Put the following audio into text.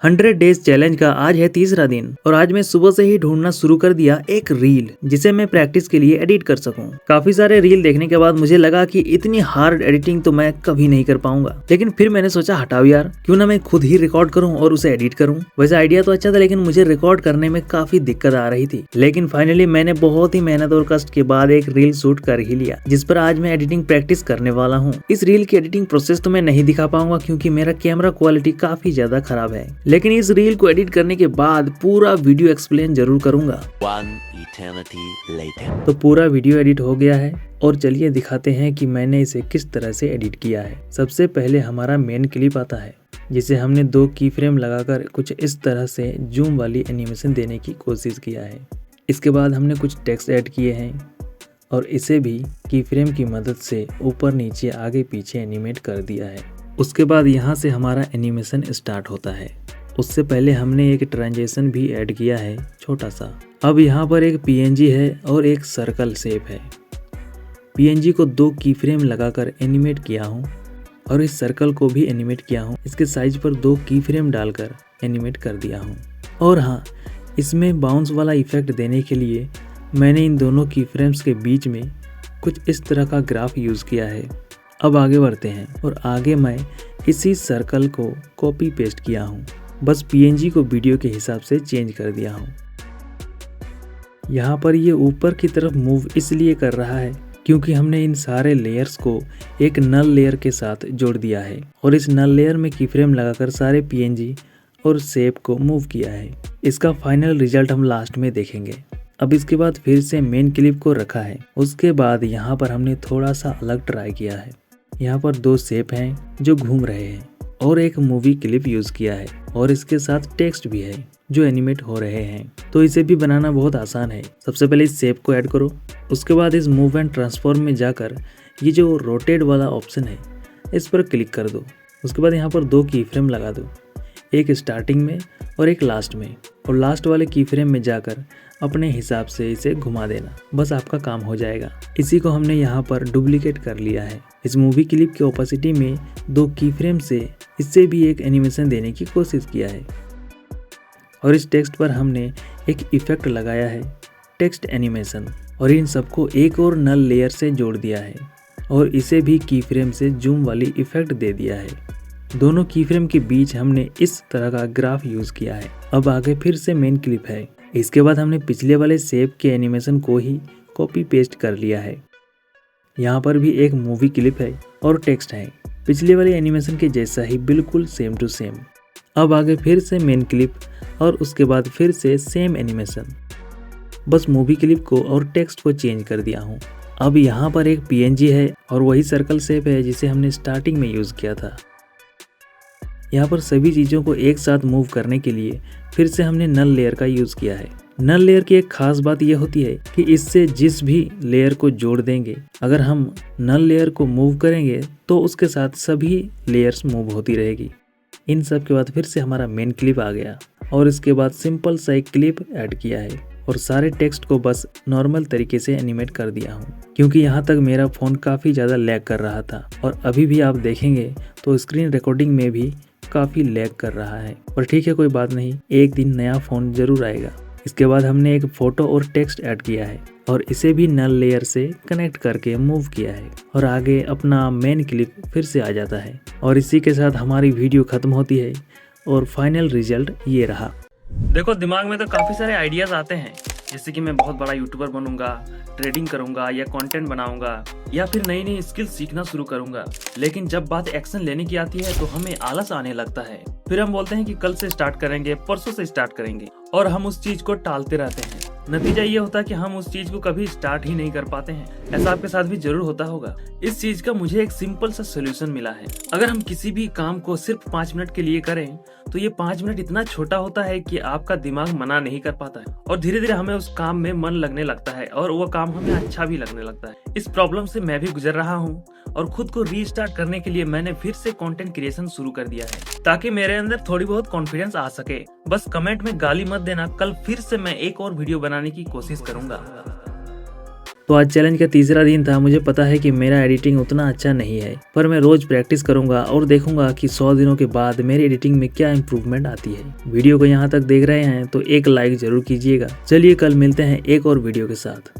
100 days challenge का आज है तीसरा दिन और आज मैं सुबह से ही ढूंढना शुरू कर दिया एक रील जिसे मैं प्रैक्टिस के लिए एडिट कर सकूं। काफी सारे रील देखने के बाद मुझे लगा कि इतनी हार्ड एडिटिंग तो मैं कभी नहीं कर पाऊंगा, लेकिन फिर मैंने सोचा हटाओ यार, क्यों ना मैं खुद ही रिकॉर्ड करूं और उसे एडिट करूं। वैसे आइडिया तो अच्छा था, लेकिन मुझे रिकॉर्ड करने में काफी दिक्कत आ रही थी। लेकिन फाइनली मैंने बहुत ही मेहनत और कष्ट के बाद एक रील शूट कर ही लिया, जिस पर आज मैं एडिटिंग प्रैक्टिस करने वाला हूँ। इस रील की एडिटिंग प्रोसेस तो मैं नहीं दिखा पाऊंगा क्योंकि मेरा कैमरा क्वालिटी काफी ज्यादा खराब है, लेकिन इस रील को एडिट करने के बाद पूरा वीडियो एक्सप्लेन जरूर करूंगा। तो पूरा वीडियो एडिट हो गया है और चलिए दिखाते हैं कि मैंने इसे किस तरह से एडिट किया है। सबसे पहले हमारा मेन क्लिप आता है, जिसे हमने 2 की फ्रेम लगाकर कुछ इस तरह से जूम वाली एनिमेशन देने की कोशिश किया है। इसके बाद हमने कुछ टेक्स्ट ऐड किए हैं और इसे भी की फ्रेम की मदद से ऊपर नीचे आगे पीछे एनिमेट कर दिया है। उसके बाद यहाँ से हमारा एनिमेशन स्टार्ट होता है। उससे पहले हमने एक ट्रांजिशन भी ऐड किया है छोटा सा। अब यहाँ पर एक पीएनजी है और एक सर्कल शेप है। पीएनजी को 2 की फ्रेम लगाकर एनिमेट किया हूँ और इस सर्कल को भी एनिमेट किया हूँ। इसके साइज पर 2 की फ्रेम डालकर एनिमेट कर दिया हूँ। और हाँ, इसमें बाउंस वाला इफेक्ट देने के लिए मैंने इन दोनों की फ्रेम्स के बीच में कुछ इस तरह का ग्राफ यूज़ किया है। अब आगे बढ़ते हैं और आगे मैं इसी सर्कल को कॉपी पेस्ट किया हूँ। बस पीएनजी को वीडियो के हिसाब से चेंज कर दिया हूँ। यहाँ पर ये ऊपर की तरफ मूव इसलिए कर रहा है क्योंकि हमने इन सारे लेयर्स को एक नल लेयर के साथ जोड़ दिया है और इस नल लेयर में की फ्रेम लगाकर सारे पीएनजी और शेप को मूव किया है। इसका फाइनल रिजल्ट हम लास्ट में देखेंगे। अब इसके बाद फिर से मेन क्लिप को रखा है। उसके बाद यहाँ पर हमने थोड़ा सा अलग ट्राई किया है। यहाँ पर 2 शेप हैं जो घूम रहे हैं और एक मूवी क्लिप यूज किया है और इसके साथ टेक्स्ट भी है जो एनिमेट हो रहे हैं। तो इसे भी बनाना बहुत आसान है। सबसे पहले इस शेप को ऐड करो। उसके बाद इस मूव एंड ट्रांसफॉर्म में जाकर ये जो रोटेट वाला ऑप्शन है इस पर क्लिक कर दो। उसके बाद यहाँ पर 2 की फ्रेम लगा दो, एक स्टार्टिंग में और एक लास्ट में, और लास्ट वाले की फ्रेम में जाकर अपने हिसाब से इसे घुमा देना। बस आपका काम हो जाएगा। इसी को हमने यहाँ पर डुप्लीकेट कर लिया है। इस मूवी क्लिप की ओपेसिटी में 2 की फ्रेम से इससे भी एक एनिमेशन देने की कोशिश किया है और इस टेक्स्ट पर हमने एक इफेक्ट लगाया है, टेक्स्ट एनिमेशन, और इन सबको एक और नल लेयर से जोड़ दिया है और इसे भी की फ्रेम से जूम वाली इफेक्ट दे दिया है। दोनों की फ्रेम के बीच हमने इस तरह का ग्राफ यूज किया है। अब आगे फिर से मेन क्लिप है। इसके बाद हमने पिछले वाले शेप के एनिमेशन को ही कॉपी पेस्ट कर लिया है। यहाँ पर भी एक मूवी क्लिप है और टेक्स्ट है, पिछले वाले एनिमेशन के जैसा ही, बिल्कुल सेम टू सेम। अब आगे फिर से मेन क्लिप और उसके बाद फिर से सेम एनिमेशन। बस मूवी क्लिप को और टेक्स्ट को चेंज कर दिया हूँ। अब यहाँ पर एक पीएनजी है और वही सर्कल शेप है जिसे हमने स्टार्टिंग में यूज किया था। यहाँ पर सभी चीज़ों को एक साथ मूव करने के लिए फिर से हमने नल लेयर का यूज़ किया है। नल लेयर की एक खास बात यह होती है कि इससे जिस भी लेयर को जोड़ देंगे, अगर हम नल लेयर को मूव करेंगे तो उसके साथ सभी लेयर्स मूव होती रहेगी। इन सब के बाद फिर से हमारा मेन क्लिप आ गया और इसके बाद सिंपल सा एक क्लिप ऐड किया है और सारे टेक्स्ट को बस नॉर्मल तरीके से एनिमेट कर दिया हूँ, क्योंकि यहाँ तक मेरा फ़ोन काफ़ी ज़्यादा लैग कर रहा था और अभी भी आप देखेंगे तो स्क्रीन रिकॉर्डिंग में भी काफ़ी लैग कर रहा है। पर ठीक है, कोई बात नहीं, एक दिन नया फ़ोन ज़रूर आएगा। इसके बाद हमने एक फ़ोटो और टेक्स्ट ऐड किया है और इसे भी नल लेयर से कनेक्ट करके मूव किया है और आगे अपना मेन क्लिप फिर से आ जाता है और इसी के साथ हमारी वीडियो ख़त्म होती है और फाइनल रिजल्ट ये रहा। देखो, दिमाग में तो काफ़ी सारे आइडियाज़ आते हैं, जैसे कि मैं बहुत बड़ा यूट्यूबर बनूंगा, ट्रेडिंग करूंगा या कंटेंट बनाऊंगा या फिर नई नई स्किल सीखना शुरू करूंगा। लेकिन जब बात एक्शन लेने की आती है तो हमें आलस आने लगता है। फिर हम बोलते हैं कि कल से स्टार्ट करेंगे, परसों से स्टार्ट करेंगे, और हम उस चीज को टालते रहते हैं। नतीजा ये होता है कि हम उस चीज को कभी स्टार्ट ही नहीं कर पाते हैं। ऐसा आपके साथ भी जरूर होता होगा। इस चीज का मुझे एक सिंपल सा सोल्यूशन मिला है। अगर हम किसी भी काम को सिर्फ 5 मिनट के लिए करें तो ये 5 मिनट इतना छोटा होता है कि आपका दिमाग मना नहीं कर पाता है और धीरे धीरे हमें उस काम में मन लगने लगता है और वो काम हमें अच्छा भी लगने लगता है। इस प्रॉब्लम से मैं भी गुजर रहा हूँ और खुद को रीस्टार्ट करने के लिए मैंने फिर से कंटेंट क्रिएशन शुरू कर दिया है ताकि मेरे अंदर थोड़ी बहुत कॉन्फिडेंस आ सके। बस कमेंट में गाली मत देना, कल फिर से मैं एक और वीडियो बनाने की कोशिश करूंगा। तो आज चैलेंज का तीसरा दिन था। मुझे पता है कि मेरा एडिटिंग उतना अच्छा नहीं है, पर मैं रोज प्रैक्टिस करूंगा और देखूंगा कि 100 दिनों के बाद मेरी एडिटिंग में क्या इंप्रूवमेंट आती है। वीडियो को यहाँ तक देख रहे हैं तो एक लाइक जरूर कीजिएगा। चलिए कल मिलते हैं एक और वीडियो के साथ।